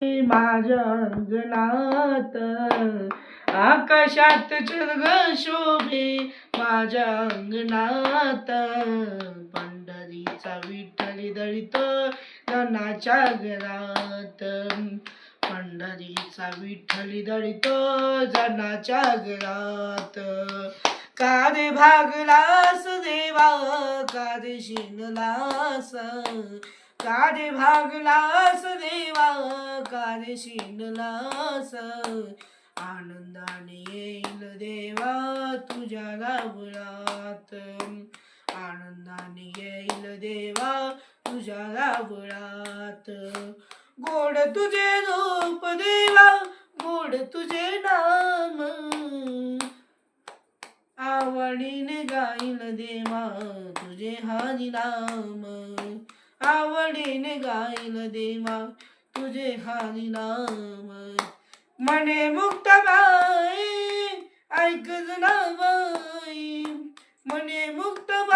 माझ्या अंगणात आकाशात चर्ग शोभे माझ्या अंगणात पंढरीचा विठ्ठल दळितो धनाच्या घरात पंढरीचा विठ्ठल दळितो जनाच्या घरात का रे भागलास देवा का रे शिनलास का रे भागलास देवा का रे शिनलास आनंदाने येईल देवा तुझ्या गावळात आनंदाने येईल देवा तुझ्या गावळात गोड तुझे रूप देवा गोड तुझे नाम आवडीने गाईल देवा तुझे हरी नाम आवडीने गाईल देवा तुझे हरी नाम मने मुक्ताबाई ऐक ना बाई मने मुक्ताबाई